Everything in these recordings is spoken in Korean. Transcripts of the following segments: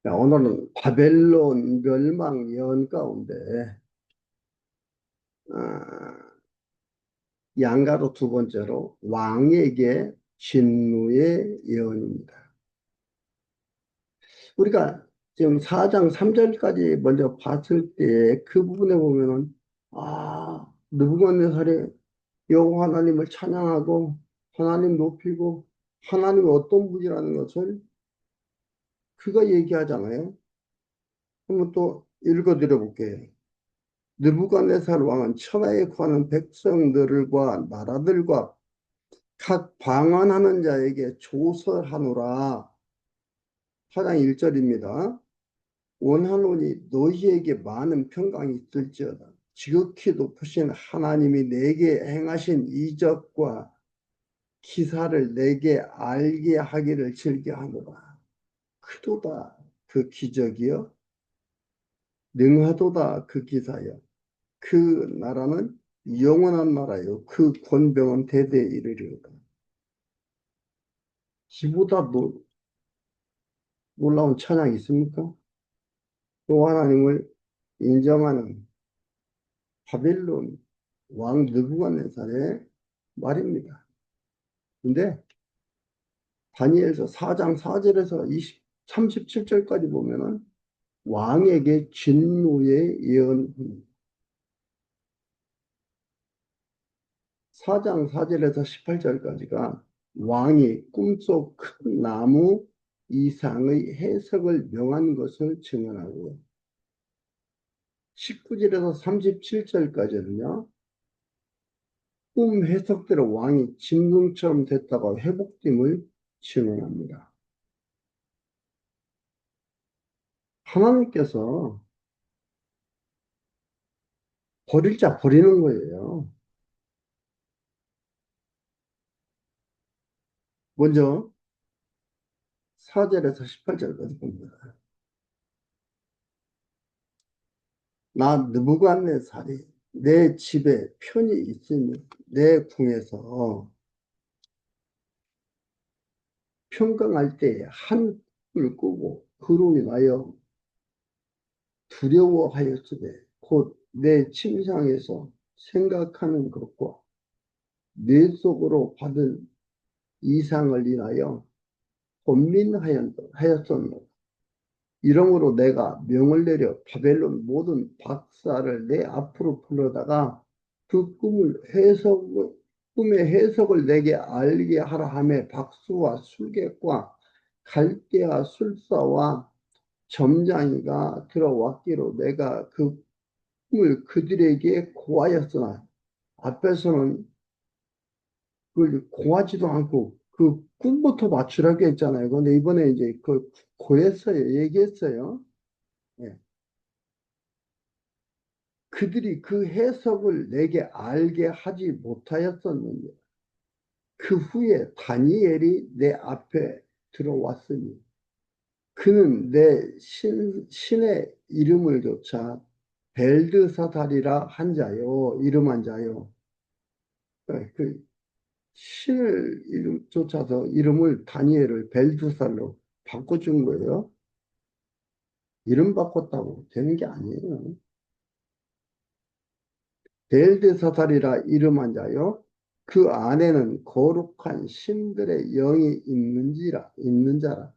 자, 오늘은 바벨론 멸망 예언 가운데 아, 양가로 두 번째로 왕에게 진노의 예언입니다. 우리가 지금 4장 3절까지 먼저 봤을 때 그 부분에 보면은 느부갓네살이 여호와 하나님을 찬양하고 하나님 높이고 하나님이 어떤 분이라는 것을 그가 얘기하잖아요. 한번 또 읽어드려 볼게요. 느부갓네살 왕은 천하에 거하는 백성들과 나라들과 각 방언하는 자에게 조설하노라. 4장 1절입니다. 원하노니 너희에게 많은 평강이 있을지어다. 지극히 높으신 하나님이 내게 행하신 이적과 기사를 내게 알게 하기를 즐겨하노라. 크도다 그 기적이여, 능하도다 그 기사여. 그 나라는 영원한 나라요. 그 권병은 대대에 이르리로다. 이보다 놀라운 찬양이 있습니까? 또 하나님을 인정하는 바벨론 왕 느부갓네살의 말입니다. 근데 다니엘서 4장 4절에서 37절까지 보면은 왕에게 진노의 예언입니다. 4장 4절에서 18절까지가 왕이 꿈속 큰 나무 이상의 해석을 명한 것을 증언하고 19절에서 37절까지는요. 꿈 해석대로 왕이 짐승처럼 됐다가 회복됨을 증언합니다. 하나님께서 버릴 자 버리는 거예요. 먼저 4절에서 18절까지 봅니다. 나 느부갓네살이 내 집에 편히 있으니 내 궁에서 평강할 때에 한 꿈을 꾸고 그rum이 나여 두려워하였으되 곧 내 침상에서 생각하는 것과 뇌 속으로 받은 이상을 인하여 번민하였었노라. 이러므로 내가 명을 내려 바벨론 모든 박사를 내 앞으로 불러다가 그 꿈의 해석을 내게 알게 하라 하며 박수와 술객과 갈대와 술사와 점장이가 들어왔기로 내가 그 꿈을 그들에게 고하였으나 앞에서는 그걸 고하지도 않고 그 꿈부터 맞추라고 했잖아요. 근데 이번에 이제 그 고했어요. 얘기했어요. 예. 그들이 그 해석을 내게 알게 하지 못하였었는데 그 후에 다니엘이 내 앞에 들어왔으니 그는 내 신의 이름을 조차 벨드사달이라 한 자요. 이름한 자요. 그 신을 쫓아서 이름을 다니엘을 벨드살로 바꿔준 거예요. 이름 바꿨다고 되는 게 아니에요. 벨드사살이라 이름한 자요. 그 안에는 거룩한 신들의 영이 있는 자라.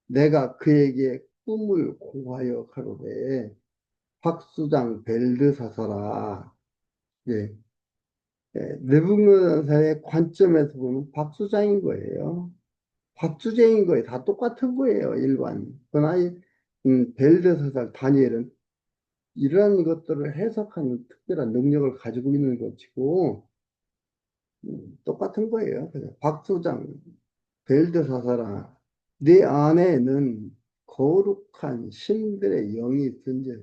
내가 그에게 꿈을 고하여 가로되 박수장 벨드사살아. 예, 느부갓네살의 관점에서 보면 박수장인 거예요. 박주제인 거예요. 다 똑같은 거예요. 일반. 그러나 벨드사살 다니엘은 이런 것들을 해석하는 특별한 능력을 가지고 있는 것이고 똑같은 거예요. 그래서 박수장 벨드사살아 네 안에는 거룩한 신들의 영이 있든지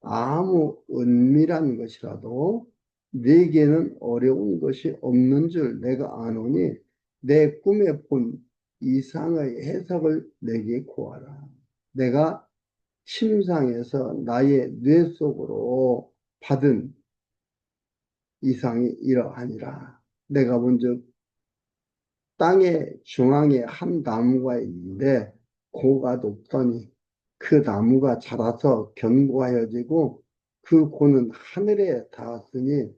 아무 은밀한 것이라도 네게는 어려운 것이 없는 줄 내가 아노니 내 꿈에 본 이상의 해석을 내게 구하라. 내가 침상에서 나의 뇌 속으로 받은 이상이 이러하니라. 내가 먼저 땅의 중앙에 한 나무가 있는데 고가 높더니 그 나무가 자라서 견고하여지고 그 고는 하늘에 닿았으니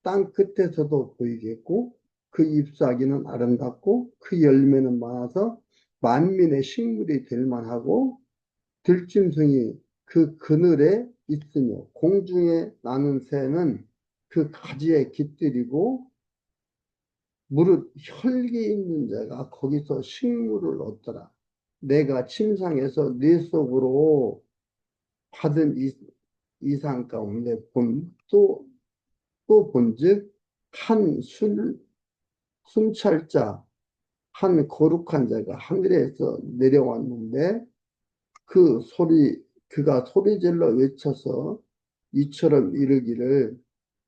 땅 끝에서도 보이겠고 그 잎사귀는 아름답고 그 열매는 많아서 만민의 식물이 될 만하고 들짐승이 그 그늘에 있으며 공중에 나는 새는 그 가지에 깃들이고 무릇 혈기 있는 자가 거기서 식물을 얻더라. 내가 침상에서 네 속으로 받은 이상 가운데 또 본즉 한 순찰자 한 거룩한 자가 하늘에서 내려왔는데 그가 소리질러 외쳐서 이처럼 이르기를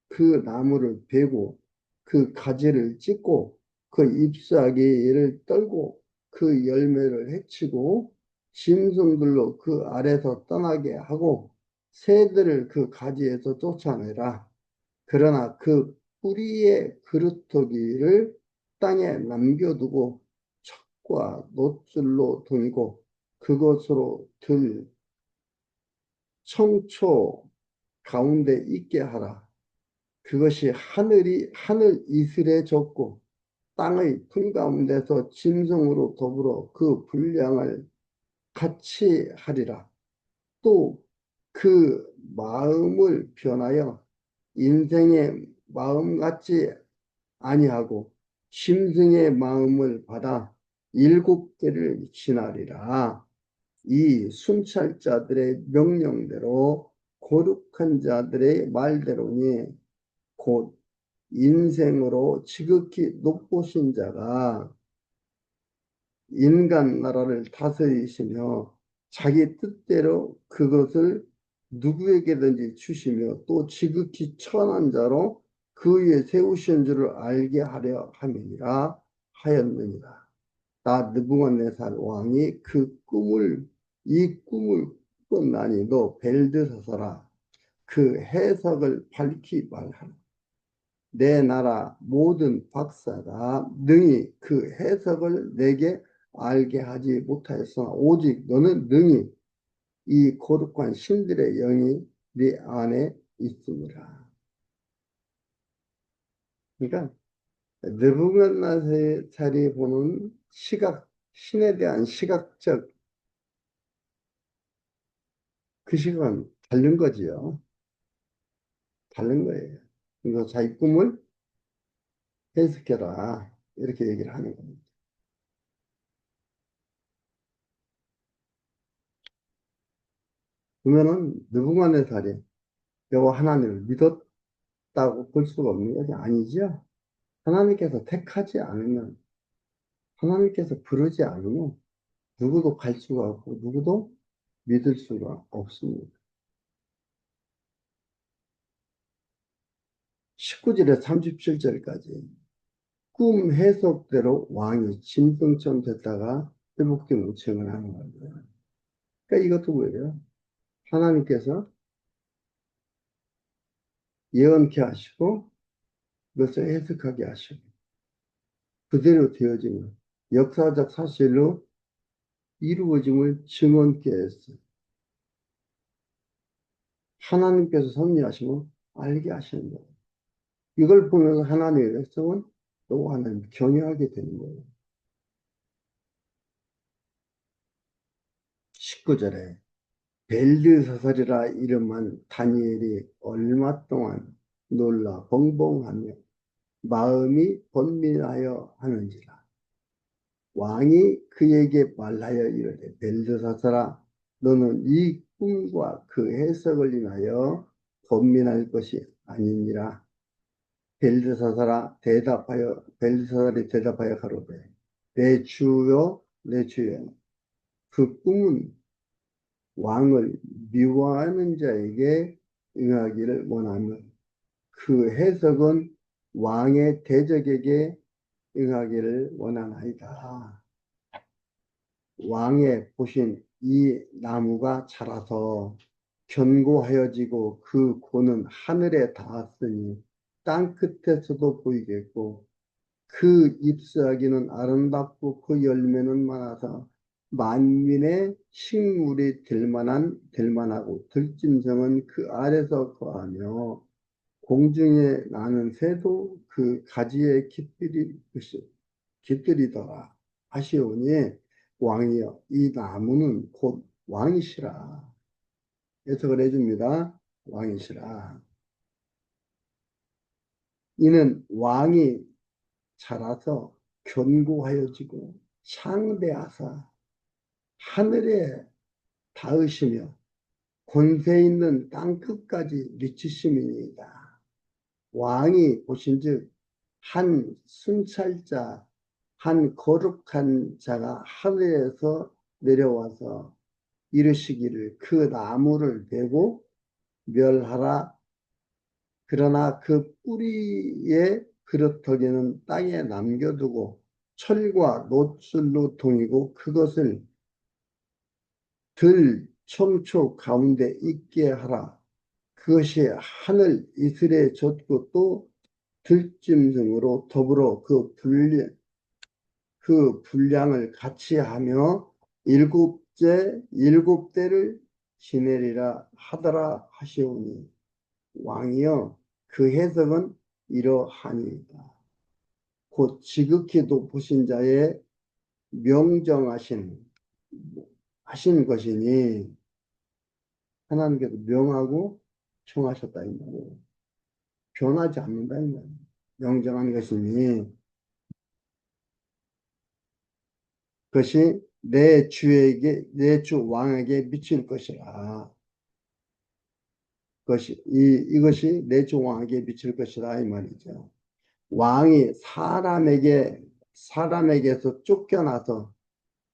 그 나무를 베고 그 가지를 찢고 그 잎사귀를 떨고 그 열매를 해치고 짐승들로 그 아래서 떠나게 하고 새들을 그 가지에서 쫓아내라. 그러나 그 뿌리의 그루터기를 땅에 남겨두고 척과 놋줄로 돌고 그것으로 들 청초 가운데 있게 하라. 그것이 하늘 이슬에 젖고 땅의 풀 가운데서 짐승으로 더불어 그 분량을 같이 하리라. 또 그 마음을 변하여 인생의 마음 같지 아니하고 짐승의 마음을 받아 일곱 개를 지나리라. 이 순찰자들의 명령대로 거룩한 자들의 말대로니 곧 인생으로 지극히 높으신 자가 인간 나라를 다스리시며 자기 뜻대로 그것을 누구에게든지 주시며 또 지극히 천한 자로 그 위에 세우신 줄을 알게 하려 함이니라 하였느니라. 나 느부갓네살 왕이 이 꿈을 꿨나니 너 벨드사사라 그 해석을 밝히 말하라. 내 나라 모든 박사가 능히 그 해석을 내게 알게 하지 못하였으나 오직 너는 능히 이 거룩한 신들의 영이 네 안에 있습니다. 그러니까 느부갓네살이 보는 신에 대한 시각적 그 시각은 다른 거지요. 다른 거예요. 그래서 자기 꿈을 해석해라. 이렇게 얘기를 하는 겁니다. 그러면은 느부갓네살이 여호와 하나님을 믿었다고 볼 수가 없는 것이 아니죠. 하나님께서 택하지 않으면, 하나님께서 부르지 않으면 누구도 갈 수가 없고 누구도 믿을 수가 없습니다. 19절에 37절까지 꿈 해석대로 왕이 짐승처럼 됐다가 회복된 우청을 하는 거예요. 그러니까 이것도 뭐예요? 하나님께서 예언케 하시고 그것을 해석하게 하시고 그대로 되어지는 역사적 사실로 이루어짐을 증언케 했어요. 하나님께서 섭리하시면 알게 하시는 거예요. 이걸 보면서 하나님의 백성은 또 하나님 경외하게 되는 거예요. 19절에 벨드사살이라 이름한 다니엘이 얼마 동안 놀라 벙벙하며 마음이 번민하여 하는지라. 왕이 그에게 말하여 이르되 벨드사살아 너는 이 꿈과 그 해석을 인하여 번민할 것이 아니니라. 벨드사살이 대답하여 가로되 내 주여 그 꿈은 왕을 미워하는 자에게 응하기를 원하며 그 해석은 왕의 대적에게 응하기를 원하나이다. 왕의 보신 이 나무가 자라서 견고하여지고 그 고는 하늘에 닿았으니 땅 끝에서도 보이겠고 그 잎사귀는 아름답고 그 열매는 많아서 만민의 식물이 될 만하고 들짐승은 그 아래서 거하며 공중에 나는 새도 그 가지에 깃들이더라 하시오니 왕이여 이 나무는 곧 왕이시라. 해석을 해줍니다. 왕이시라. 이는 왕이 자라서 견고하여지고 창대하사 하늘에 닿으시며 권세 있는 땅 끝까지 미치심이니이다. 왕이 보신즉 한 순찰자, 한 거룩한 자가 하늘에서 내려와서 이르시기를 그 나무를 베고 멸하라. 그러나 그 뿌리의 그릇터기는 땅에 남겨두고 철과 놋줄로 동이고 그것을 들 촘초 가운데 있게 하라. 그것이 하늘 이슬에 젖고 또 들짐승으로 더불어 그 분량을 같이 하며 일곱 대를 지내리라 하더라 하시오니 왕이여 그 해석은 이러하니이다. 곧 지극히 높으신 자의 명정하신 하신 것이니 하나님께서 명하고 청하셨다 이 말이에요. 변하지 않는다 이 말이에요. 명정한 것이니 그것이 내 주 왕에게 미칠 것이라. 이것이 내 주 왕에게 미칠 것이라 이 말이죠. 왕이 사람에게서 쫓겨나서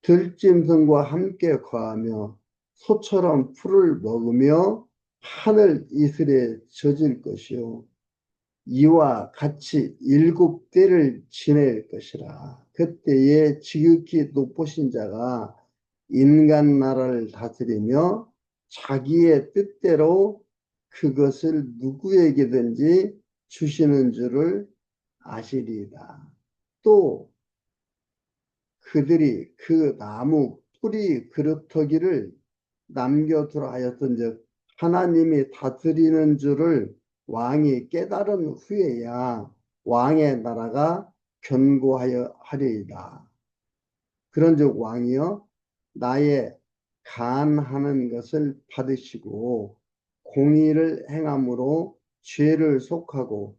들짐승과 함께 거하며 소처럼 풀을 먹으며 하늘 이슬에 젖을 것이요 이와 같이 일곱 대를 지낼 것이라. 그때에 지극히 높으신 자가 인간 나라를 다스리며 자기의 뜻대로 그것을 누구에게든지 주시는 줄을 아시리이다. 또 그들이 그 나무 뿌리 그루터기를 남겨두라 하였던즉 하나님이 다스리는 줄을 왕이 깨달은 후에야 왕의 나라가 견고하여 하리이다. 그런즉 왕이여 나의 간하는 것을 받으시고 공의를 행함으로 죄를 속하고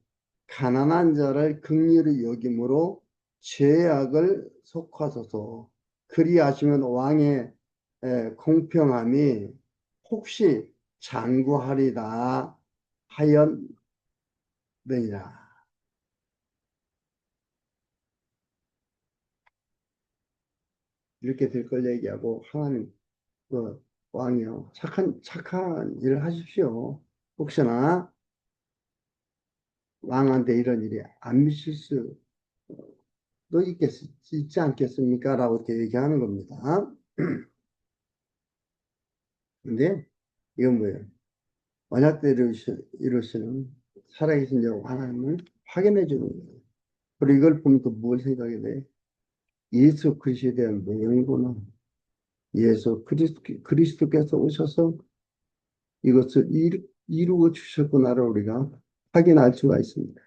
가난한 자를 긍휼히 여김으로 죄악을 속하소서. 그리하시면 왕의 공평함이 혹시 장구하리다 하였느니라. 이렇게 될 걸 얘기하고 하나님 그 왕이요 착한 일을 하십시오. 혹시나 왕한테 이런 일이 안 미칠 수도 있지 않겠습니까? 라고 이렇게 얘기하는 겁니다. 근데 이건 뭐예요? 언약대로 이루시는 살아계신 자 하나님을 확인해 주는 거예요. 그리고 이걸 보면서 뭘 생각해야 돼? 예수 그리스도에 대한 명분은 그리스도께서 오셔서 이것을 이루어 주셨구나를 우리가 확인할 수가 있습니다.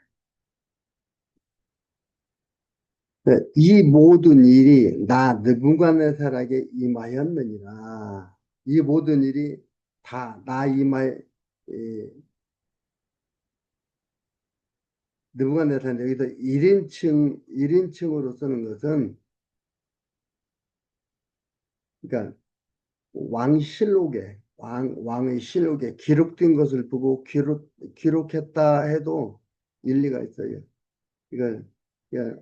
네, 이 모든 일이 나 느부갓네살에게 임하였느니라. 이 모든 일이 다 나 느부갓네살 여기서 1인칭으로 쓰는 것은 그러니까 왕의 실록에 기록된 것을 보고 기록했다 해도 일리가 있어요. 이걸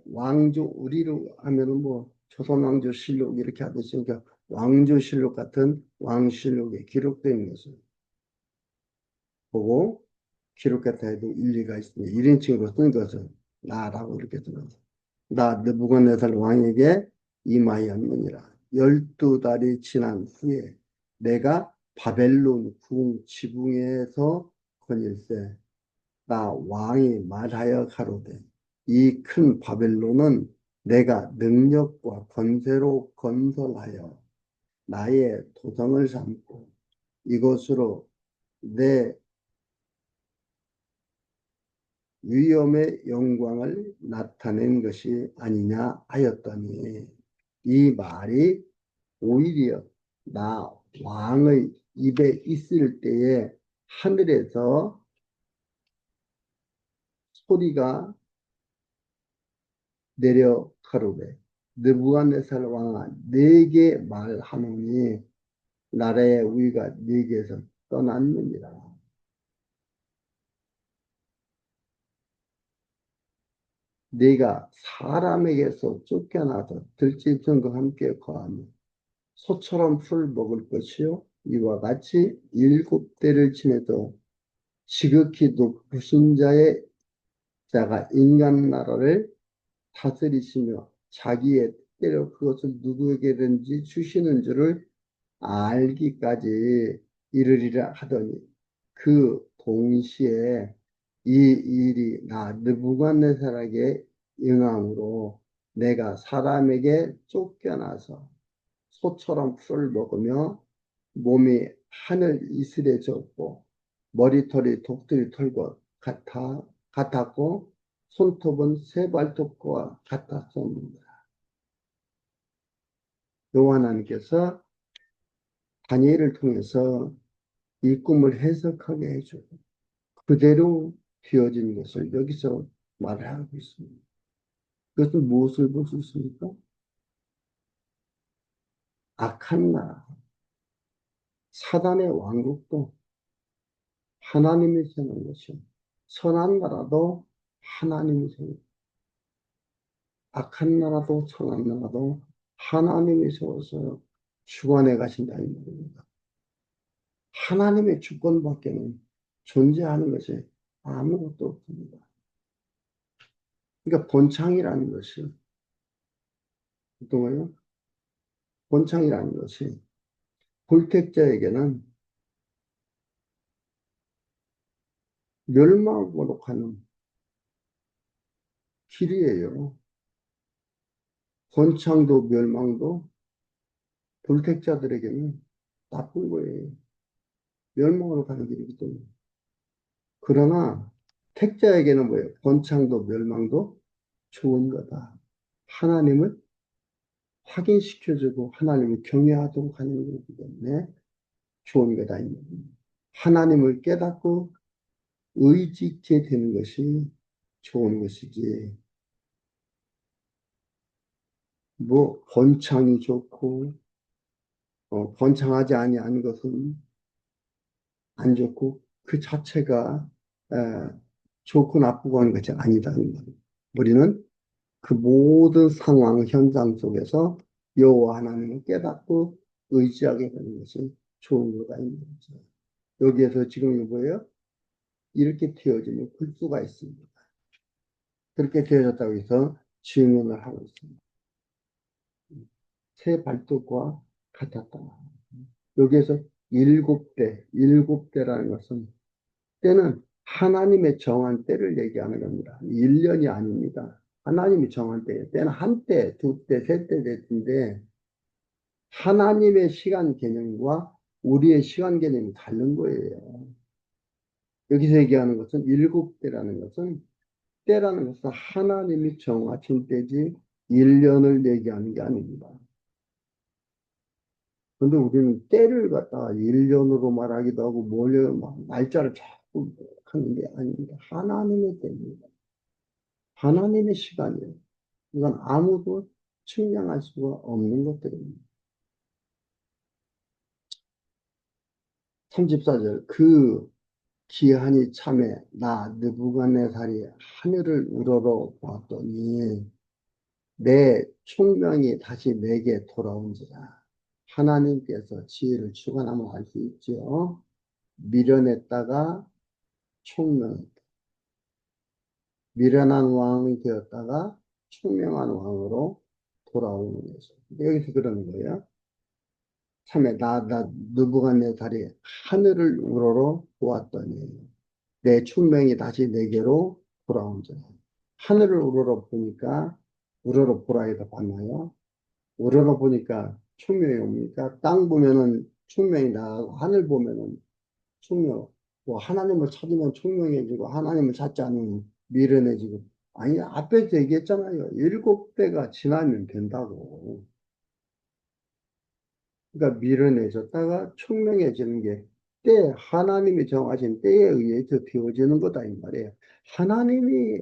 왕조 우리로 하면은 뭐 조선왕조 실록 이렇게 하듯이 그러니까 왕조 실록 같은 왕실록에 기록된 것을 보고 기록했다 해도 일리가 있습니다. 1인칭으로 쓴 것은 나라고 이렇게 쓰면서 나 느부갓네살 왕에게 임하였느니라. 12달이 지난 후에 내가 바벨론 궁 지붕에서 거닐세 나 왕이 말하여 가로되 이 큰 바벨론은 내가 능력과 권세로 건설하여 나의 도성을 삼고 이곳으로 내 위엄의 영광을 나타낸 것이 아니냐 하였더니 이 말이 오히려 나 왕의 입에 있을 때에 하늘에서 소리가 내려 가로되 느부갓네살 왕아 내게 말하노니 나라의 우위가 네게서 떠났느니라. 네가 사람에게서 쫓겨나서 들짐승과 함께 거하며 소처럼 풀을 먹을 것이요 이와 같이 일곱 대를 지내도 지극히 높으신 자가 인간 나라를 다스리시며 자기의 뜻대로 그것을 누구에게든지 주시는 줄을 알기까지 이르리라 하더니 그 동시에 이 일이 나 느부갓네살에게 응함으로 내가 사람에게 쫓겨나서 소처럼 풀을 먹으며 몸이 하늘 이슬에 젖고 머리털이 독수리 털과 같았고 손톱은 새 발톱과 같았습니다. 여호와 하나님께서 다니엘을 통해서 이 꿈을 해석하게 해주고 그대로 되어진 것을 여기서 말하고 있습니다. 그것은 무엇을 볼 수 있습니까? 악한 나라, 사단의 왕국도 하나님이 세운 것이요. 선한 나라도 하나님이 세운, 악한 나라도 선한 나라도 하나님이 세워서 주관해 가신다 이 말입니다. 하나님의 주권밖에는 존재하는 것이 아무것도 없습니다. 그러니까 본창이라는 것이 어떤 거예요? 본창이라는 것이 볼택자에게는 멸망으로 가는 길이에요. 본창도 멸망도 볼택자들에게는 나쁜 거예요. 멸망으로 가는 길이기 때문에. 그러나 택자에게는 뭐예요? 본창도 멸망도 좋은 거다. 하나님을 확인시켜주고 하나님을 경외하도록 하는 거기 때문에 좋은 거다. 하나님을 깨닫고 의지케 되는 것이 좋은 것이지. 뭐 번창이 좋고 번창하지 아니한 것은 안 좋고 그 자체가 에, 좋고 나쁘고 하는 것이 아니다는 거예요. 우리는 그 모든 상황 현장 속에서 여호와 하나님을 깨닫고 의지하게 되는 것이 좋은 거다 이 거죠. 여기에서 지금 뭐예요? 이렇게 되어지는 글수가 있습니다. 그렇게 되어졌다고 해서 증언을 하고 있습니다. 새 발톱과 같았다. 여기에서 일곱 대라는 것은 때는 하나님의 정한 때를 얘기하는 겁니다. 1년이 아닙니다. 하나님이 정한 때예요. 때는 한 때, 두 때, 세 때 됐는데 하나님의 시간 개념과 우리의 시간 개념이 다른 거예요. 여기서 얘기하는 것은 일곱 대라는 것은 때라는 것은 하나님이 정하신 때지 1년을 얘기하는 게 아닙니다. 근데 우리는 때를 갖다가 1년으로 말하기도 하고 날짜를 자꾸 하는 게 아닙니다. 하나님의 때입니다. 하나님의 시간이에요. 이건 아무도 측량할 수가 없는 것들입니다. 34절 그 기한이 참에 나 느부갓네살이 하늘을 우러러 보았더니 내 총명이 다시 내게 돌아온지라. 하나님께서 지혜를 주관하면 알 수 있죠. 미련했다가 총명, 미련한 왕이 되었다가 총명한 왕으로 돌아오는 거죠. 여기서 그러는 거예요. 참에 나 느부갓네살이 하늘을 우러러 보았더니 내 총명이 다시 내게로 돌아온지라. 하늘을 우러러 보니까 우러러 보라 해서 봤나요? 우러러 보니까 충명이 옵니까? 땅 보면은 충명이 나가고 하늘 보면은 충명. 뭐 하나님을 찾으면 충명해지고 하나님을 찾지 않으면 미련해지고. 아니 앞에서 얘기했잖아요. 7배가 지나면 된다고. 그러니까 미련해졌다가 총명해지는 게 하나님이 정하신 때에 의해서 되어지는 거다 이 말이에요. 하나님이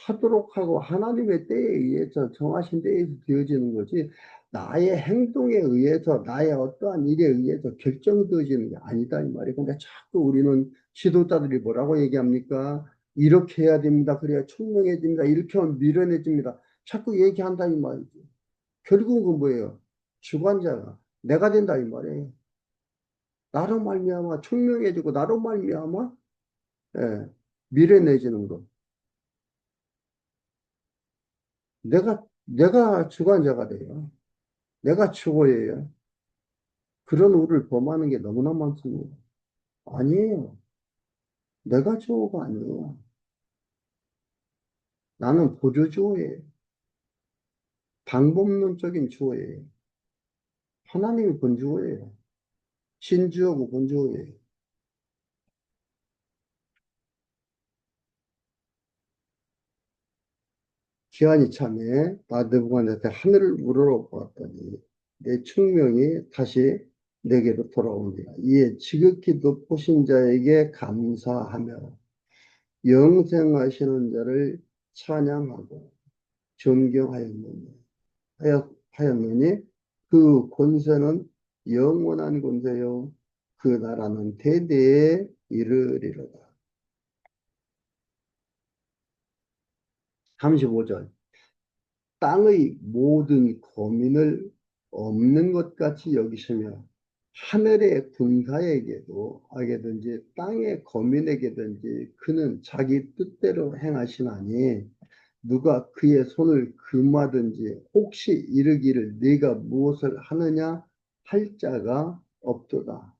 하도록 하고 하나님의 때에 의해서 정하신 때에 되어지는 거지 나의 행동에 의해서 나의 어떠한 일에 의해서 결정되어지는 게 아니다 이 말이에요. 근데 자꾸 우리는 지도자들이 뭐라고 얘기합니까? 이렇게 해야 됩니다. 그래야 총명해집니다. 이렇게 하면 미련해집니다. 자꾸 얘기한다 이 말이죠. 결국은 뭐예요? 주관자가 내가 된다 이 말이에요. 나로 말미암아 총명해지고 나로 말미암아 예, 미련해지는 거. 내가 주관자가 돼요. 내가 주어예요. 그런 우를 범하는 게 너무나 많습니다. 아니에요. 내가 주어가 아니에요. 나는 보조주어예요. 방법론적인 주어예요. 하나님이 본주어예요. 신주어고 본주어예요. 기한이 차매 나드부간한테 하늘을 우러러보았더니 내 충명이 다시 내게로 돌아옵니다. 이에 지극히 높으신 자에게 감사하며 영생하시는 자를 찬양하고 존경하였느니 하였느니 그 권세는 영원한 권세요 그 나라는 대대에 이르리로다. 35절 땅의 모든 거민을 없는 것 같이 여기시며 하늘의 군사에게도 하게든지 땅의 거민에게든지 그는 자기 뜻대로 행하시나니 누가 그의 손을 금하든지 혹시 이르기를 네가 무엇을 하느냐 할 자가 없도다.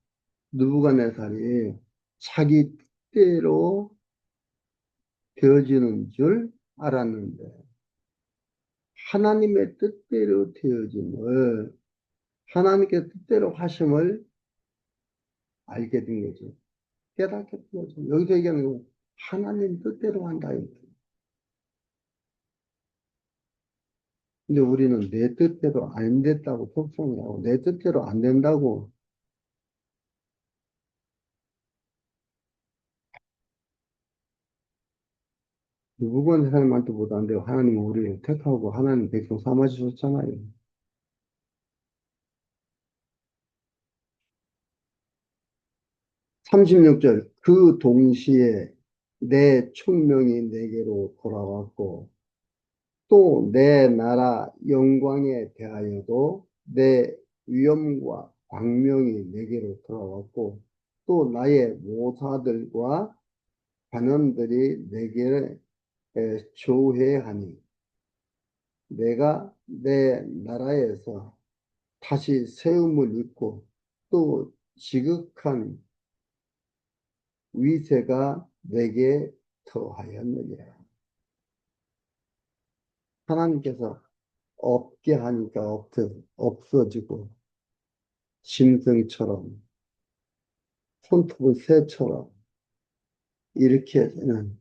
느부갓네살이 자기 뜻대로 되어지는 줄 알았는데 하나님의 뜻대로 되어짐을 하나님께 뜻대로 하심을 알게 된 거죠. 깨닫게 된 거죠. 여기서 얘기하는 건 하나님 뜻대로 한다. 근데 우리는 내 뜻대로 안 됐다고 속상해 하고 내 뜻대로 안 된다고 누구건 사람한테 못안 돼요. 하나님은 우리를 택하고 하나님 백성 삼아주셨잖아요. 36절 그 동시에 내 총명이 내게로 돌아왔고 또 내 나라 영광에 대하여도 내 위엄과 광명이 내게로 돌아왔고 또 나의 모사들과 관원들이 내게 조회하니 내가 내 나라에서 다시 세움을 입고 또 지극한 위세가 내게 더하였느니라. 하나님께서 없게 하니까 없어지고 짐승처럼 손톱은 새처럼 이렇게 되는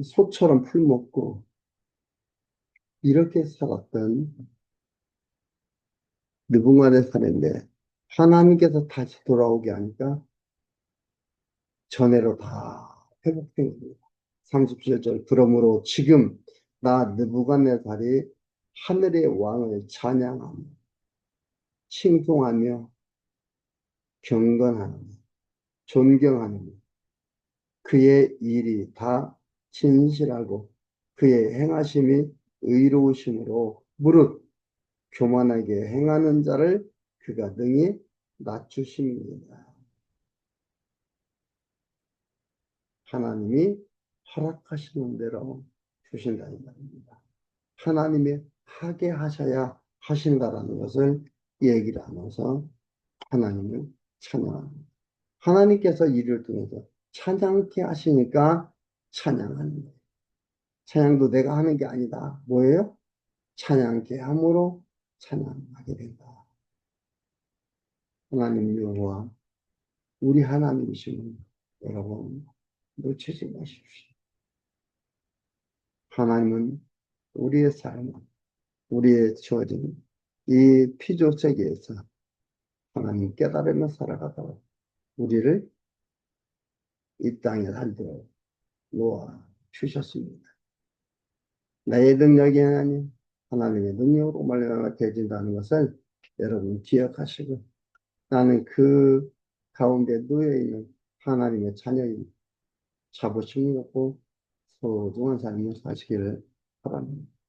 소처럼 풀먹고 이렇게 살았던 느부갓네살인데 하나님께서 다시 돌아오게 하니까 전해로 다 회복된 겁니다. 37절 그러므로 지금 나 느부갓네살이 하늘의 왕을 찬양하며 칭송하며 경건하며 존경하며 그의 일이 다 진실하고 그의 행하심이 의로우심으로 무릇 교만하게 행하는 자를 그가 능히 낮추십니다. 하나님이 허락하시는 대로 주신다는 말입니다. 하나님이 하게 하셔야 하신다라는 것을 얘기를 하면서 하나님을 찬양합니다. 하나님께서 일을 통해서 찬양케 하시니까 찬양하는 거예요. 찬양도 내가 하는 게 아니다. 뭐예요? 찬양케 함으로 찬양하게 된다. 하나님 여호와 우리 하나님이시면 여러분 놓치지 마십시오. 하나님은 우리의 삶, 우리의 주어진 이 피조 세계에서 하나님 깨달으며 살아가도록 우리를 이 땅에 살도록 놓아 주셨습니다. 나의 능력이 아닌 하나님의 능력으로 말미암아 되어진다는 것을 여러분 기억하시고 나는 그 가운데 놓여 있는 하나님의 자녀인 자부심을 갖고 소중한 삶을 사시기를 바랍니다.